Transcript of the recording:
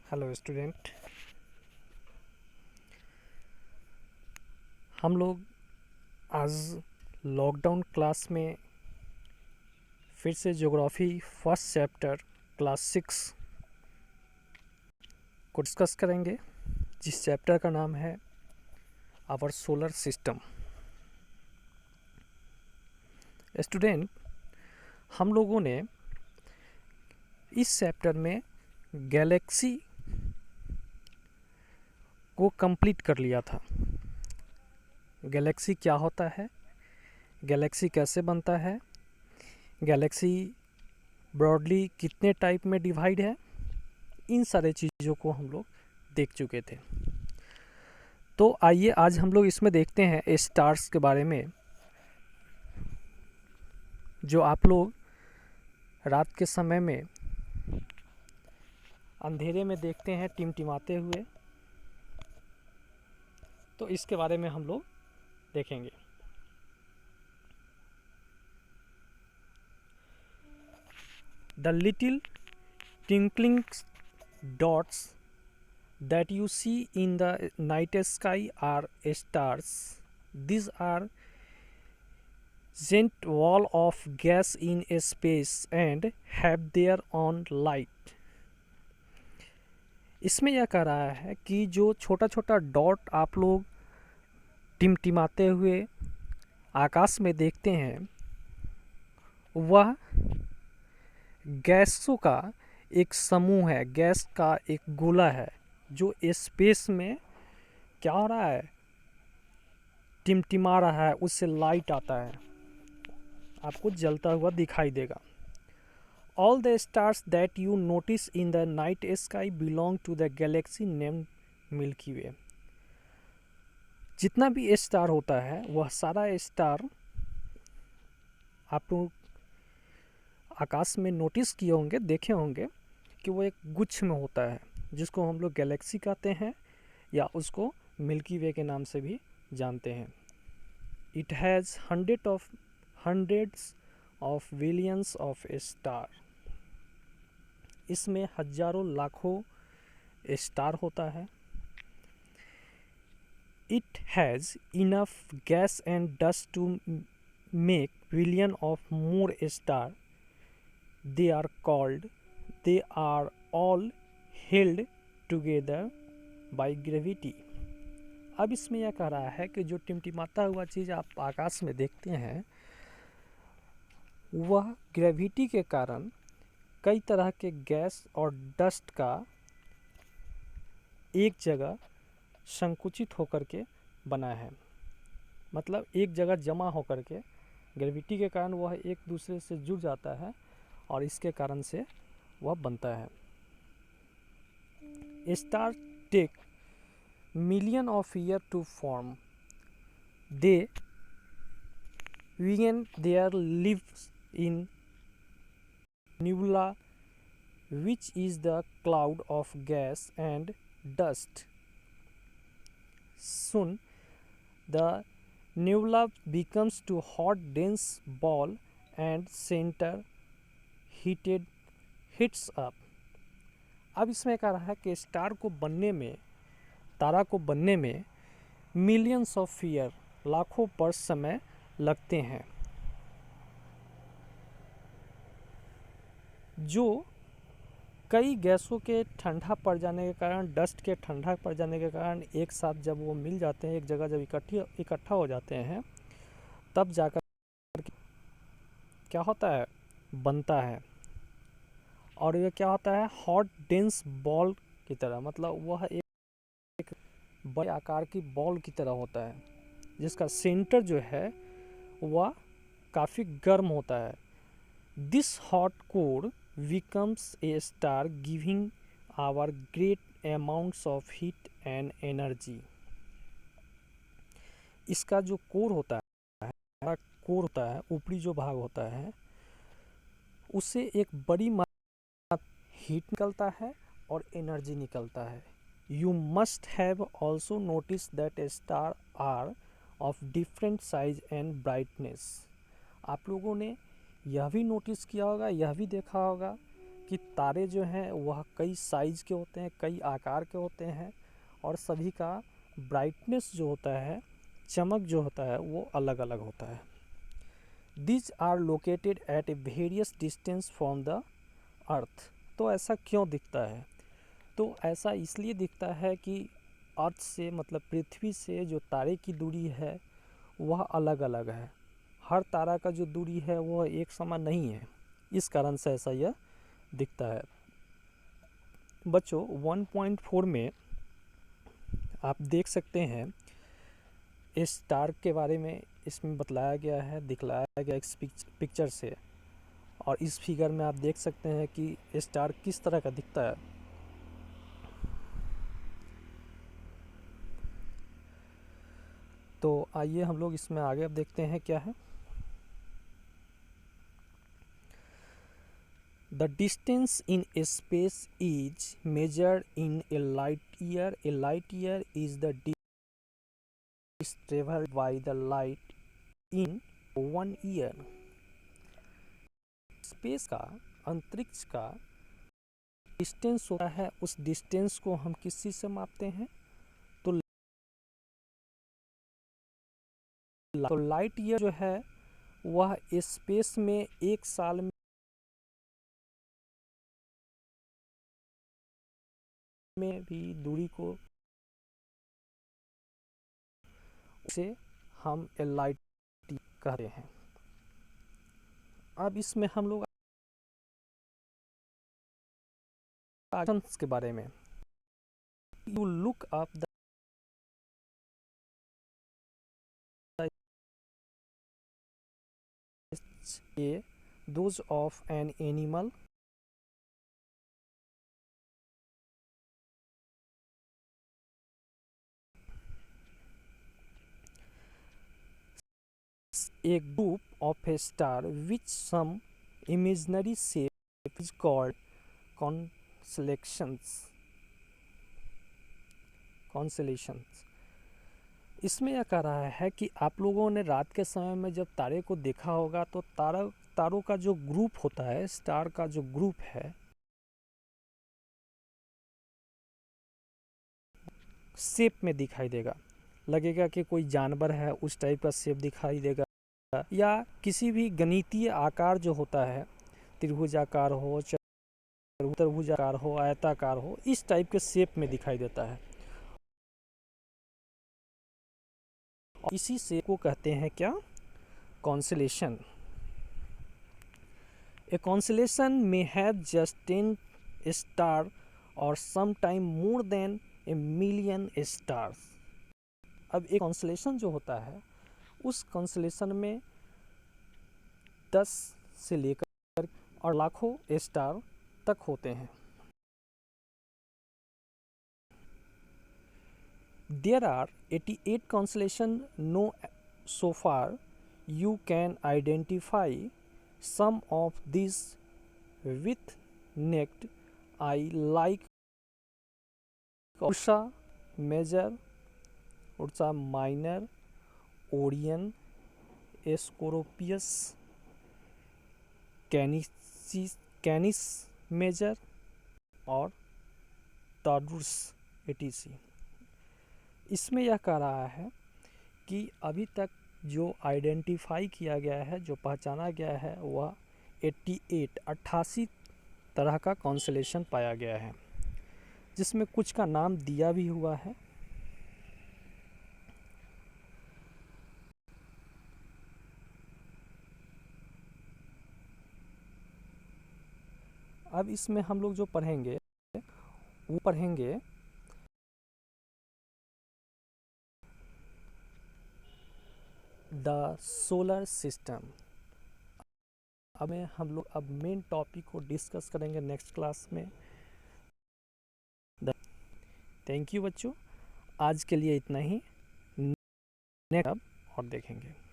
Hello student. हम लोग आज लॉकडाउन क्लास में फिर से ज्योग्राफी फर्स्ट चैप्टर क्लास 6 को डिस्कस करेंगे, जिस चैप्टर का नाम है आवर सोलर सिस्टम। स्टूडेंट, हम लोगों ने इस चैप्टर में गैलेक्सी को कंप्लीट कर लिया था। गैलेक्सी क्या होता है, गैलेक्सी कैसे बनता है, गैलेक्सी ब्रॉडली कितने टाइप में डिवाइड है, इन सारे चीज़ों को हम लोग देख चुके थे। तो आइए आज हम लोग इसमें देखते हैं स्टार्स के बारे में, जो आप लोग रात के समय में अंधेरे में देखते हैं टिमटिमाते हुए। तो इसके बारे में हम लोग देखेंगे। The little twinkling dots that you see in the night sky are stars. These are giant wall of gas in space and have their own light. इसमें यह कह रहा है कि जो छोटा छोटा डॉट आप लोग टिमटिमाते हुए आकाश में देखते हैं, वह गैसों का एक समूह है, गैस का एक गोला है जो स्पेस में क्या हो रहा है, टिमटिमा रहा है, उससे लाइट आता है, आपको जलता हुआ दिखाई देगा। All the stars that you notice in the night sky belong to the galaxy named Milky Way. जितना भी स्टार होता है वह सारा स्टार आप लोग आकाश में नोटिस किए होंगे, देखे होंगे कि वो एक गुच्छ में होता है, जिसको हम लोग गैलेक्सी कहते हैं या उसको मिल्की वे के नाम से भी जानते हैं। It has hundreds of billions of star. इसमें हजारों लाखों स्टार होता है। It has enough gas and dust to make billion of more star. They are all held together by gravity. अब इसमें यह कह रहा है कि जो टिमटिमाता हुआ चीज़ आप आकाश में देखते हैं, वह ग्रेविटी के कारण कई तरह के गैस और डस्ट का एक जगह संकुचित होकर के बना है। मतलब एक जगह जमा होकर के ग्रेविटी के कारण वह एक दूसरे से जुड़ जाता है और इसके कारण से वह बनता है। Star take million of years to form. They begin their lives in nebula, which is the cloud of gas and dust. Soon the nebula becomes to hot dense ball and center heats up. अब इसमें कह रहा है कि star को बनने में, तारा को बनने में मिलियंस ऑफ ईयर, लाखों वर्ष समय लगते हैं, जो कई गैसों के ठंडा पड़ जाने के कारण, डस्ट के ठंडा पड़ जाने के कारण एक साथ जब वो मिल जाते हैं, एक जगह जब इकट्ठा हो जाते हैं, तब जाकर क्या होता है, बनता है। और ये क्या होता है, हॉट डेंस बॉल की तरह, मतलब वह एक बड़े आकार की बॉल की तरह होता है, जिसका सेंटर जो है वह काफ़ी गर्म होता है। This hot core becomes a star giving our great amounts of heat and energy. इसका जो कोर होता है, ऊपरी जो भाग होता है, उससे एक बड़ी मात्रा हीट निकलता है और एनर्जी निकलता है। You must have also noticed that stars are of different size and brightness. आप लोगों ने यह भी नोटिस किया होगा, यह भी देखा होगा कि तारे जो हैं वह कई साइज़ के होते हैं, कई आकार के होते हैं और सभी का ब्राइटनेस जो होता है, चमक जो होता है वो अलग अलग होता है। These are located at a various distance from the अर्थ। तो ऐसा क्यों दिखता है? तो ऐसा इसलिए दिखता है कि अर्थ से मतलब पृथ्वी से जो तारे की दूरी है वह अलग अलग है। हर तारा का जो दूरी है वह एक समान नहीं है, इस कारण से ऐसा यह दिखता है। बच्चों 1.4 में आप देख सकते हैं इस स्टार के बारे में इसमें बतलाया गया है, दिखलाया गया इस पिक्चर से, और इस फिगर में आप देख सकते हैं कि स्टार किस तरह का दिखता है। तो आइए हम लोग इसमें आगे अब देखते हैं क्या है। The distance in space is measured in A light year. A light year is the distance travelled by the light in 1 year. Space का, अंतरिक्ष का डिस्टेंस होता है, उस डिस्टेंस को हम किस चीज़ से मापते हैं? तो लाइट ईयर जो है वह स्पेस में एक साल में भी दूरी को से हम लाइट कहते हैं। अब इसमें हम लोग एक्शंस के बारे में, you look up the those of an animal a group of a star which some imaginary shape is called constellations। इसमें यह कह रहा है कि आप लोगों ने रात के समय में जब तारे को देखा होगा तो तारों का जो ग्रुप होता है, स्टार का जो ग्रुप है, शेप में दिखाई देगा। लगेगा कि कोई जानवर है, उस टाइप का शेप दिखाई देगा, या किसी भी गणितीय आकार जो होता है, त्रिभुजाकार हो, चतुर्भुजाकार हो, आयताकार हो, इस टाइप के शेप में दिखाई देता है। इसी शेप को कहते हैं क्या? Constellation. A constellation may have just 10 stars or sometime more than a million stars। अब एक कॉन्स्टेलेशन जो होता है उस कॉन्स्टेलेशन में 10 से लेकर और लाखों स्टार तक होते हैं। There are 88 constellations known so far. You can identify some of these with naked eye, like Ursa Major, Ursa Minor, Orion, Scorpius, Canis Major और Taurus etc। इसमें यह कह रहा है कि अभी तक जो आइडेंटिफाई किया गया है, जो पहचाना गया है, वह 88 तरह का कॉन्स्टेलेशन पाया गया है, जिसमें कुछ का नाम दिया भी हुआ है। अब इसमें हम लोग जो पढ़ेंगे वो पढ़ेंगे द सोलर सिस्टम। अब हम लोग अब मेन टॉपिक को डिस्कस करेंगे नेक्स्ट क्लास में। थैंक यू बच्चों, आज के लिए इतना ही। नेक्स्ट अब और देखेंगे।